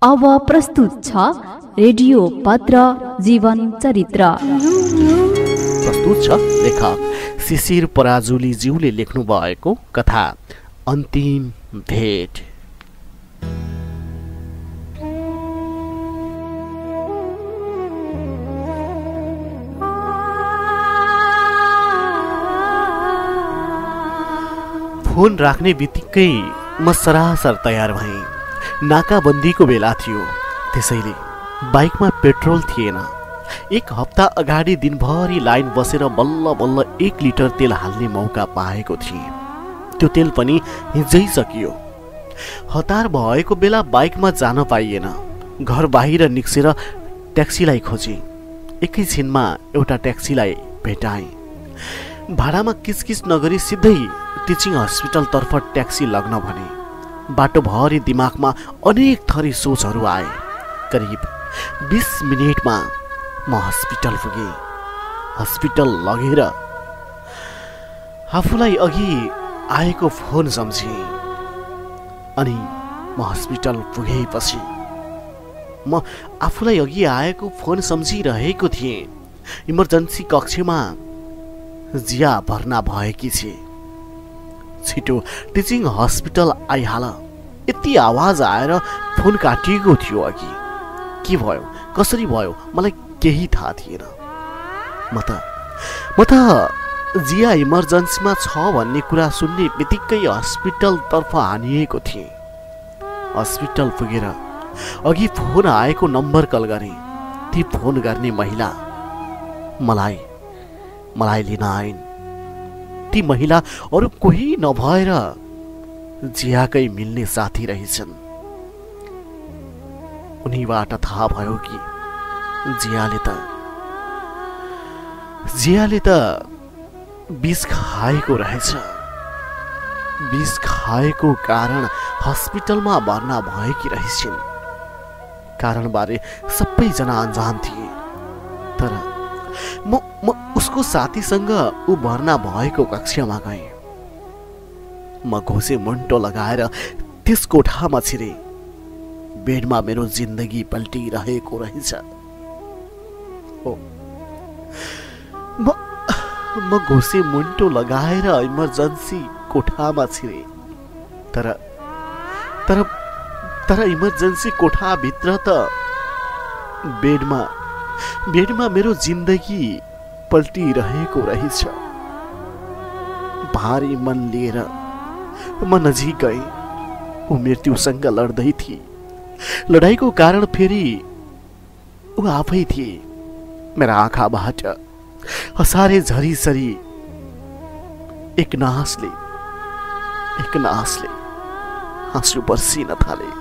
अब प्रस्तुत छ रेडियो पत्र जीवन चरित्र। प्रस्तुत छ लेखक शिशिर पराजुली ज्यूले लेख्नु भएको कथा अन्तिम भेट। फोन राख्ने बित्तिकै म सरासर तयार भएँ। नाकाबन्दीको बेला थियो, त्यसैले बाइकमा पेट्रोल थिएन। एक हप्ता अगाडि दिनभरि लाइन बसेर बल्ल बल्ल 1 लिटर तेल हाल्ने मौका पाएको थिएँ। त्यो तेल पनि हिजै सकियो। हतार भएको बेला बाइकमा जान पाइएन। घर बाहिर निक्सेर ट्याक्सीलाई खोजेँ। एकैछिनमा एउटा ट्याक्सीलाई भेटाएँ। भाडामा किचकिच नगरी सिधै टिचिङ हस्पिटलतर्फ ट्याक्सी लग्न भने। बाटोभरि दिमागमा अनेक थरी सोचहरू आए। करिब 20 मिनेटमा म हस्पिटल पुगेँ। हस्पिटल लगेर आफूलाई अघि आएको फोन सम्झेँ। अनि म हस्पिटल पुगेपछि म आफूलाई अघि आएको फोन सम्झिरहेको थिएँ। इमर्जेन्सी कक्षमा जिया भर्ना भएकी छे। छिटो टिचिङ हस्पिटल आइहाल। यति आवाज आएर फोन काटिएको थियो। अघि के भयो, कसरी भयो, मलाई केही थाहा थिएन। म त जिया इमर्जेन्सीमा छ भन्ने कुरा सुन्ने बित्तिकै हस्पिटलतर्फ हानिएको थिएँ। हस्पिटल पुगेर अघि फोन आएको नम्बर कल गरेँ। ती फोन गर्ने महिला मलाई लिन आइन्। ती महिला अरू कोही नभएर जियाकै मिल्ने साथी रहेछन्। उनीबाट थाहा भयो कि जियाले त विष खाएको रहेछ। विष खाएको कारण हस्पिटलमा भर्ना भएकी रहेछन्। कारणबारे सबैजना अनजान थिए। तर म उसको साथीसँग ऊ भर्ना भएको कक्षामा गएँ। म घोसे मुन्टो लगाएर त्यस कोठामा छिरे। बेडमा मेरो जिन्दगी पल्टिरहेको रहेछ। म घोसे मुन्टो लगाएर इमर्जेन्सी कोठामा छिरे। तर इमर्जेन्सी कोठाभित्र त बेडमा मेरो जिन्दगी पल्टिरहेको रहेछ। भारी मन लिएर म नजिक गएँ। ऊ मृत्युसँग लड्दै थिए। लडाईको कारण फेरि ऊ आफै थिए। मेरा आँखाबाट हसारे झरीसरी एक नासले आँसु बर्सिन थाले।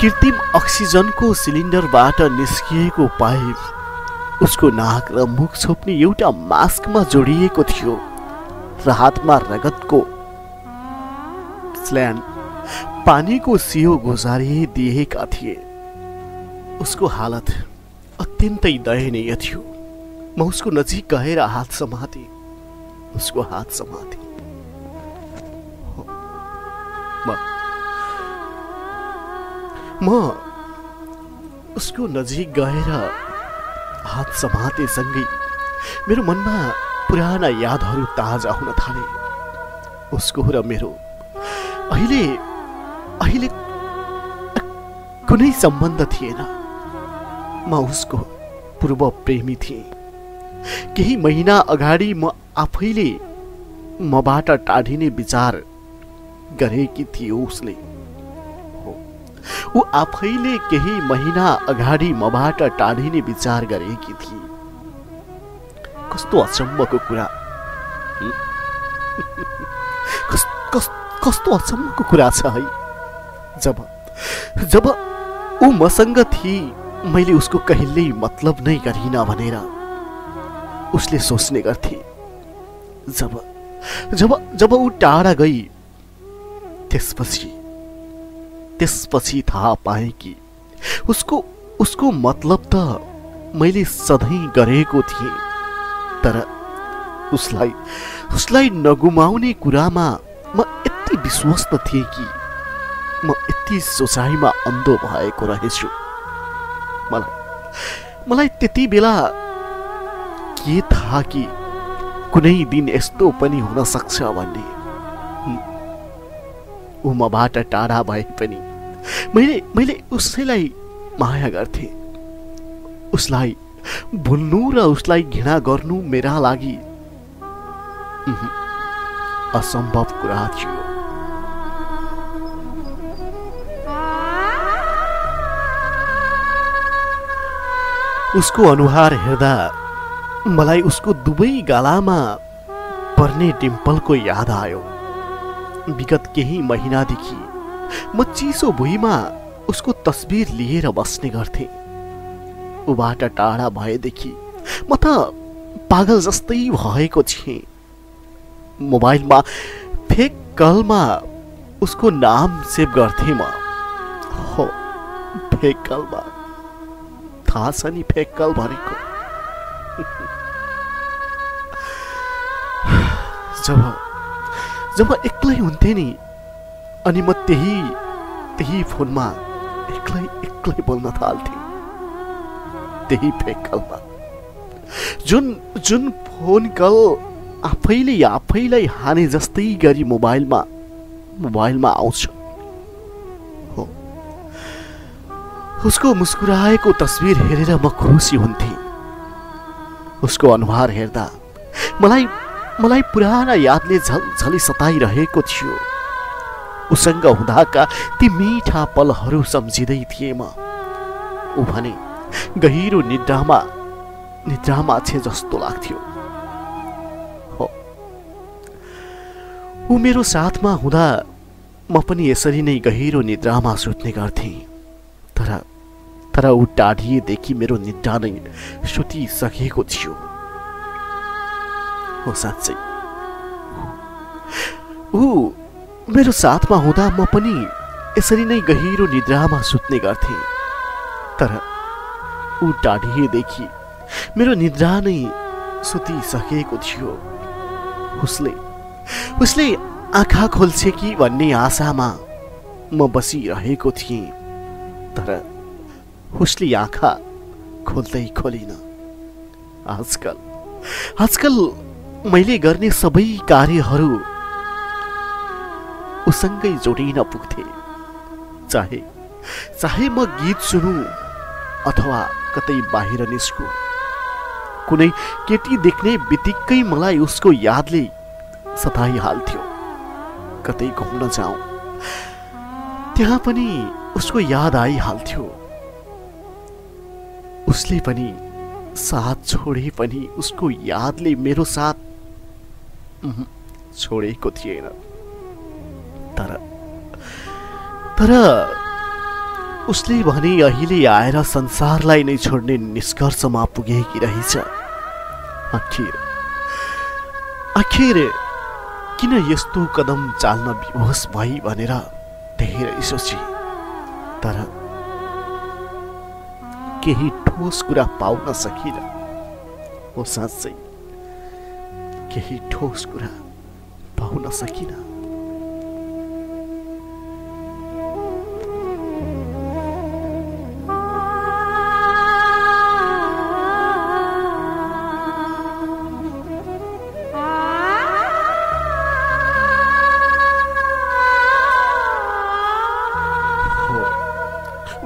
कृत्रिम अक्सिजनको सिलिन्डरबाट निस्किएको पाइप उसको नाक र मुख छोप्ने एउटा मास्कमा जोडिएको थियो र हातमा रगतको स्ल्यान पानीको सियो गुजारिदिएका थिए। उसको हालत अत्यन्तै दयनीय थियो। म उसको नजिक गएर हात समाते। म उसको नजिक गएर हात समातेसँगै मेरो मनमा पुराना यादहरू ताजा हुन थाले। उसको र मेरो अहिले कुनै सम्बन्ध थिएन। म उसको पूर्व प्रेमी थिएँ। केही महिना अगाडि म आफैले मबाट टाढिने विचार गरेकी थिए। उसले ऊ आफैले केही महिना अगाडि मबाट टाढिने विचार गरेकी थिए। कस्तो अचम्मको कुरा। कस्तो अचम्मको कुरा छ है। जब ऊ मसँग थिए मैले उसको कहिल्यै मतलब नै गरिन भनेर उसले सोच्ने गर्थे। जब ऊ टाढा गई त्यसपछि थाहा पाएँ कि उसको मतलब त मैले सधैँ गरेको थिएँ। तर उसलाई नगुमाउने कुरामा म यति विश्वस्त थिएँ कि म यति सोचाइमा अन्धो भएको रहेछु। मलाई त्यति बेला के थाहा कि कुनै दिन यस्तो पनि हुन सक्छ भन्ने। ऊ मबाट टाढा भए पनि मैले उसैलाई माया गर्थे। उसलाई भुल्नु र उसलाई घृणा गर्नु मेरा लागि असम्भव कुरा थियो। उसको अनुहार हेर्दा मलाई उसको दुवै गालामा पर्ने डिम्पलको याद आयो। विगत केही महिनादेखि म चिसो भुइँमा उसको तस्बिर लिएर बस्ने गर्थे। उबाट टाढा भएदेखि म त पागल जस्तै भएको थिएँ। मोबाइलमा फेक कलमा उसको नाम सेभ गर्थे म। हो, फेक कलमा। थाहा छ नि फेक कल भनेको। जब एक्लै हुन्थे नि, अनि म त्यही फोनमा एक्लै बोल्न थाल्थे। त्यही फेक कलमा जुन फोन कल आफैलाई हाने जस्तै गरी मोबाइलमा आउँछ। हो, उसको मुस्कुराएको तस्बिर हेरेर म खुसी हुन्थे। उसको अनुहार हेर्दा मलाई पुराना यादले झलझली सताइरहेको थियो। उसँग हुँदाका ती मीठा पलहरू सम्झिँदै थिएँ म। ऊ भने गहिरो निद्रामा छे जस्तो लाग्थ्यो। हो, ऊ मेरो साथमा हुँदा म पनि यसरी नै गहिरो निद्रामा सुत्ने गर्थेँ। तर ऊ टाढिएदेखि मेरो निद्रा नै सुतिसकेको थियो। हो, साँच्चै ऊ मेरो साथमा हुँदा म पनि यसरी नै गहिरो निद्रामा सुत्ने गर्थेँ। तर ऊ टाढिएदेखि मेरो निद्रा नै सुतिसकेको थियो। उसले आँखा खोल्छ कि भन्ने आशामा म बसिरहेको थिएँ। तर उसले आँखा खोल्दै खोलिन। आजकल मैले गर्ने सबै कार्यहरू उसँगै जोडिन पुग्थे। चाहे म गीत सुनु अथवा कतै बाहिर निस्कु, कुनै केटी देख्ने बित्तिकै मलाई उसको यादले सताइहाल्थ्यो। कतै घुम्न जाउँ, त्यहाँ पनि उसको याद आइहाल्थ्यो। उसले पनि साथ छोडे पनि उसको यादले मेरो साथ छोडेको थिएन। तर उसले भने अहिले आएर संसारलाई नै छोड्ने निष्कर्षमा पुगेकी रहेछ। आखिर किन यस्तो कदम चाल्न विवश भई भनेर धेरै सोचे। तर केही ठोस कुरा पाउन सकिन। हो, साँच्चै केही ठोस कुरा पाउन सकिन।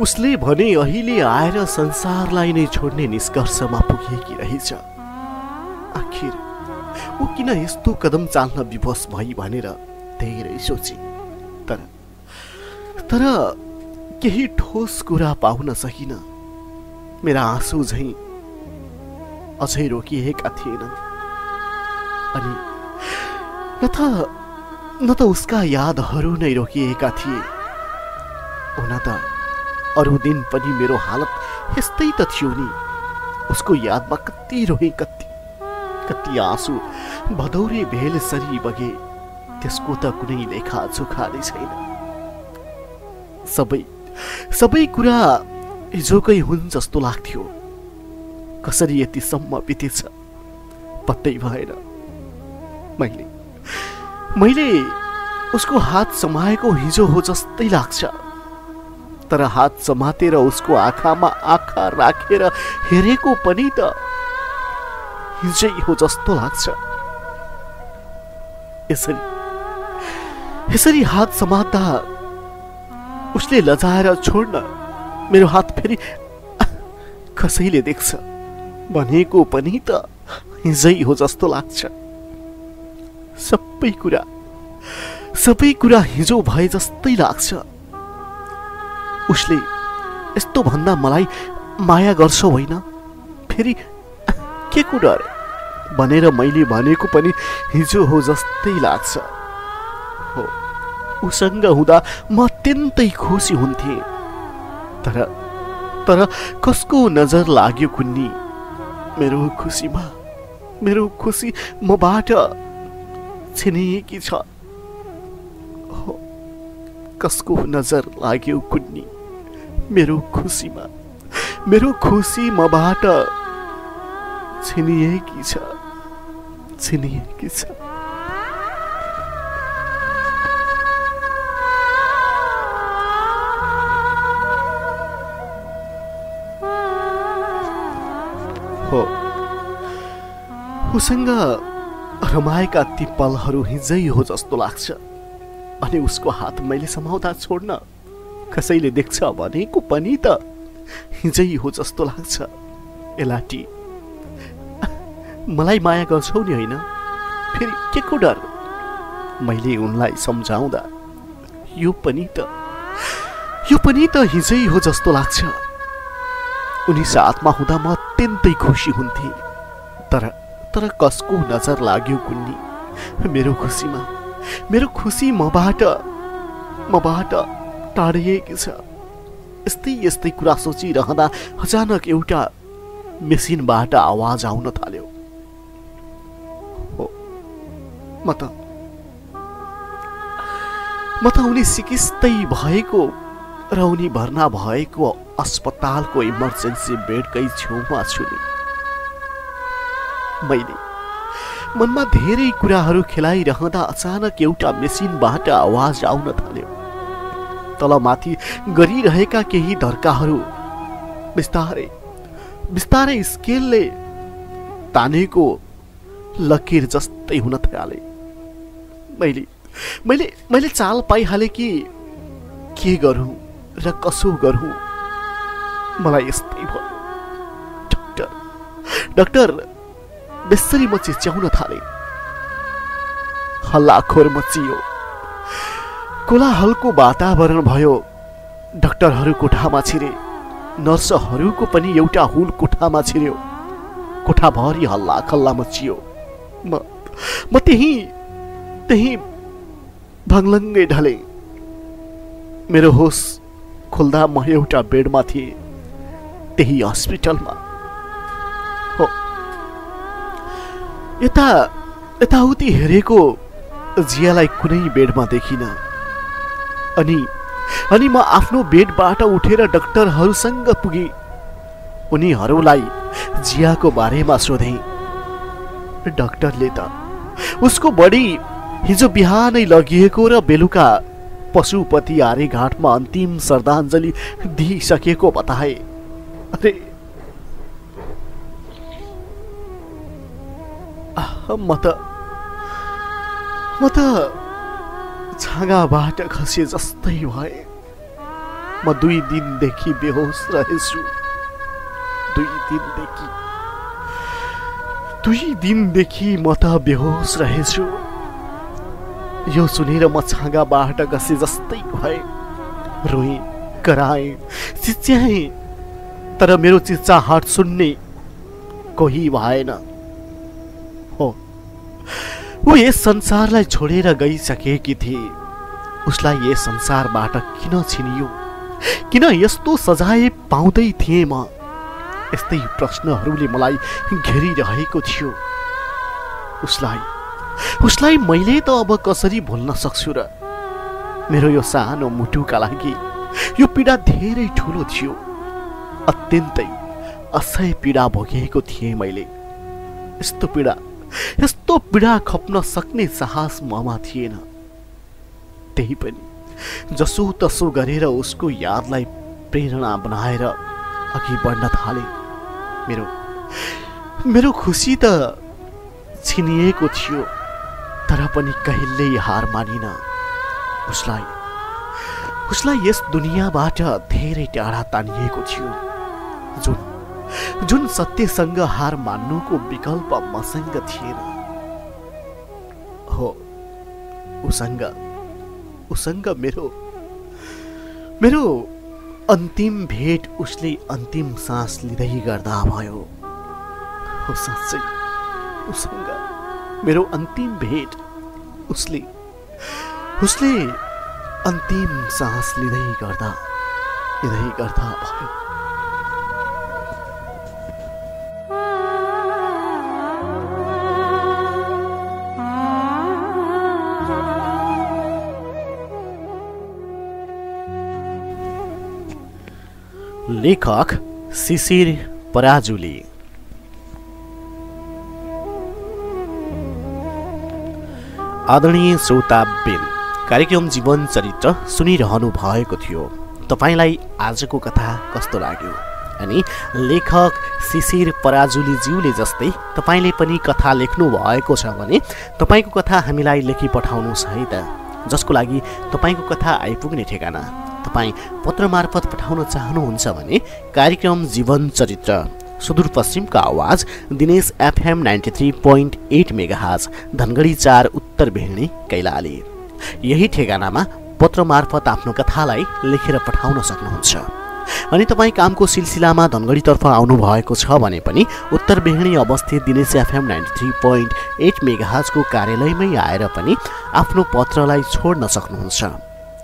उसले भने अहिले आएर संसारलाई नै छोड्ने निष्कर्षमा पुगेकी रहेछ। आखिर ऊ किन यस्तो कदम चाल्न विवश भई भनेर धेरै सोचे। तर केही ठोस कुरा पाउन सकिन। मेरा आँसु झैं अझै रोकिएका थिएनन्। अनि न त उसका यादहरू नै रोकिएका थिए, हुन त अरू दिन पनि मेरो हालत यस्तै त थियो नि। उसको यादमा कति रोए, कति आँसु भदौरे भेल सरी बगे, त्यसको त कुनै लेखा जोखा नै छैन। सबै कुरा हिजोकै हुन् जस्तो लाग्थ्यो। कसरी यतिसम्म बितेछ पत्तै भएन। मैले उसको हात समाएको हिजो हो जस्तै लाग्छ, तर हात समातेर उसको आँखामा आँखा राखेर हेरेको पनि त हिजै हो जस्तो लाग्छ। यसरी हात समात्दा उसले लजाएर छोड्न मेरो हात फेरि कसैले देख्छ भनेको पनि त हिजै हो जस्तो लाग्छ। सबै कुरा हिजो भए जस्तै लाग्छ। उसले यस्तो भन्दा मलाई माया गर्छ होइन, फेरि के को डर भनेर मैले भनेको पनि हिजो हो जस्तै लाग्छ। हो, उसँग हुँदा म अत्यन्तै खुसी हुन्थे, तर कसको नजर लाग्यो कुन्नी मेरो खुसीमा? मेरो खुसी मबाट छिनिएकी छ। हो, कसको नजर लाग्यो कुन्नी मेरो खुसीमा? मेरो खुसी मबाट छिनिएकी छ। हो, उसँग रमाएका ती पलहरू हिजै हो जस्तो लाग्छ। अनि उसको हात मैले समाउँदा छोड्न कसैले देख्छ भनेको पनि त हिजै हो जस्तो लाग्छ। एलाटी, मलाई माया गर्छौ नि होइन, फेरि के को डर? मैले उनलाई सम्झाउँदा यो पनि त हिजै हो जस्तो लाग्छ। उनी साथमा हुँदा म अत्यन्तै खुसी हुन्थे, तर कसको नजर लाग्यो कुन्नी मेरो खुसीमा? मेरो खुसी मबाट टाढिएकी छ। यस्तै कुरा सोचिरहँदा अचानक एउटा मेसिनबाट आवाज आउन थाल्यो। हो, म त उनी सिकिस्तै भएको र उनी भर्ना भएको अस्पतालको इमर्जेन्सी बेडकै छेउमा छु नि। मैले मनमा धेरै कुराहरू खेलाइरहँदा अचानक एउटा मेसिनबाट आवाज आउन थाल्यो। तलमाथि गरिरहेका केही धर्काहरू बिस्तारै स्केलले तानेको लकीर जस्तै हुन थाले। मैले चाल पाइहाले कि के गरौँ र कसो गरौँ। मलाई यस्तै भयो। डाक्टर बेसरी म चिच्याउन थाले। हल्लाखोर मचियो। कोलाहलको वातावरण भयो। डाक्टरहरू कोठामा छिरे, नर्सहरूको पनि एउटा हुल कोठामा छिर्यो। कोठाभरि हल्ला खल्ला मचियो। म त्यही भङ्लङ्गै ढले। मेरो होस खोल्दा म एउटा बेडमा थिएँ, त्यही हस्पिटलमा। हो, यताउति हेरेको जियालाई कुनै बेडमा देखिन। अनि म आफ्नो बेडबाट उठेर डाक्टरहरूसँग पुगे। उनीहरूलाई जियाको बारेमा सोधेँ। डाक्टरले त उसको बडी हिजो बिहानै लगिएको र बेलुका पशुपति आर्यघाटमा अन्तिम श्रद्धाञ्जली दिइसकेको बताए। अरे म त छाँगाबाट खसे जस्तै भए। म 2 दिनदेखि बेहोस रहेछु। 2 दिनदेखि म त बेहोस रहेछु। यो सुनेर म छाँगाबाट खसे जस्तै भए। रोएँ, कराएँ, चिच्याएँ, तर मेरो चिच्चाहाट सुन्ने कोही भएन। हो, ऊ यस संसारलाई छोडेर गइसकेकी थिए। उसलाई यस संसारबाट किन छिनियो? किन यस्तो सजाय पाउँदै थिएँ म? यस्तै प्रश्नहरूले मलाई घेरिरहेको थियो। उसलाई मैले त अब कसरी भुल्न सक्छु र? मेरो यो सानो मुटुका लागि यो पीडा धेरै ठुलो थियो। अत्यन्तै असह्य पीडा भोगेको थिएँ मैले। यस्तो पीडा खप्न सक्ने साहस ममा थिएन। त्यही पनि जसोतसो गरेर उसको यादलाई प्रेरणा बनाएर अघि बढ्न थाले। मेरो खुसी त छिनिएको थियो, तर पनि कहिल्यै हार मानिन। उसलाई यस दुनियाँबाट धेरै टाढा तानिएको थियो। जुन सत्यसँग हार मान्नुको विकल्प मसँग थिएन। हो, उसँग मेरो अन्तिम भेट उसले अन्तिम सास लिँदै गर्दा भयो। हो, साँच्चै उसँग मेरो अन्तिम भेट उसले अन्तिम सास लिँदै गर्दा भयो। लेखक शिशिर पराजुली। आदरणीय श्रोताबिन, कार्यक्रम जीवन चरित्र सुनिरहनु भएको थियो। तपाईलाई आजको कथा कस्तो लाग्यो? अनि लेखक शिशिर पराजुली ज्यूले जस्तै तपाईले पनि कथा लेख्नु भएको छ भने तपाईको कथा हामीलाई लेखी पठाउनुहोस् है त। जसको लागि तपाईको कथा आइपुग्ने ठेगाना तपाईँ पत्र मार्फत पठाउन चाहनुहुन्छ भने कार्यक्रम जीवन चरित्र, सुदूरपश्चिमको आवाज, दिनेश FM 93.8 मेगाहर्ज, धनगढी 4, उत्तर भेल्नी, कैलाली। यही ठेगानामा पत्र मार्फत आफ्नो कथालाई लेखेर पठाउन सक्नुहुन्छ। अनि तपाईँ कामको सिलसिलामा धनगढीतर्फ आउनु भएको छ भने पनि उत्तर भेल्नी अवस्थित दिनेश FM 93.8 मेगाहर्जको कार्यालयमै आएर पनि आफ्नो पत्रलाई छोड्न सक्नुहुन्छ।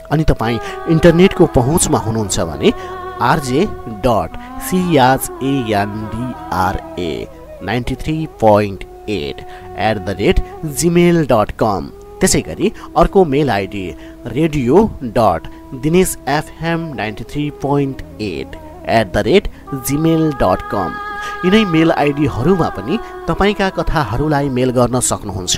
अनि तपाईँ इन्टरनेटको पहुँचमा हुनुहुन्छ भने rj.cra93.8@gmail.com। त्यसै गरी अर्को मेल आइडी radio.dinesfm93.8@gmail.com। यिनै मेल आइडीहरूमा पनि तपाईँका कथाहरूलाई मेल गर्न सक्नुहुन्छ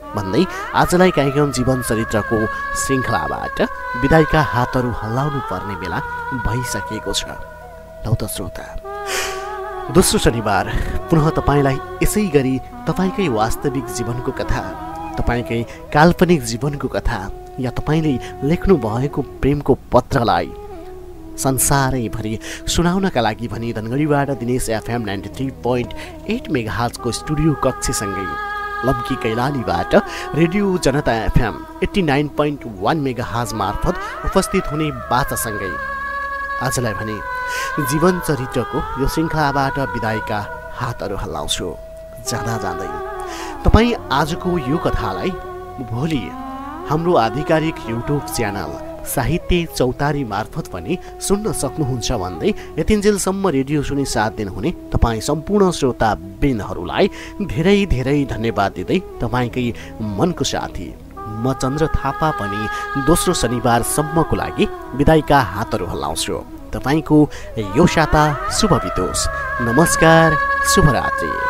भन्दै आजलाई कार्यक्रम जीवन चरित्रको श्रृङ्खलाबाट विदाईका हातहरू हल्लाउनु पर्ने बेला भइसकेको छ। लौ त श्रोता, दोस्रो शनिबार पुनः तपाईँलाई यसै गरी तपाईँकै वास्तविक जीवनको कथा, तपाईँकै काल्पनिक जीवनको कथा या तपाईँले लेख्नु भएको प्रेमको पत्रलाई संसारैभरि सुनाउनका लागि भनी धनगढीबाट दिनेश FM 93.8 मेगाहर्जको स्टुडियो कक्षसँगै लम्की कैलालीबाट रेडियो जनता FM 89.1 मेगाहर्ज मार्फत उपस्थित हुने बाचासँगै आजलाई भने जीवन चरित्रको यो श्रृङ्खलाबाट विदाईका हातहरू हल्लाउँछु। जाँदै तपाईँ आजको यो कथालाई भोलि हाम्रो आधिकारिक युट्युब च्यानल साहित्य चौतारी मार्फत पनि सुन्न सक्नुहुन्छ भन्दै यतिन्जेलसम्म रेडियो सुनि साथ दिनुहुने तपाईँ सम्पूर्ण श्रोता बिनहरूलाई धेरै धेरै धन्यवाद दिँदै तपाईँकै मनको साथी म चन्द्र थापा पनि दोस्रो शनिबारसम्मको लागि विदाईका हातहरू हल्लाउँछु। तपाईँको यो साता शुभ बितोस्। नमस्कार, शुभरात्रि।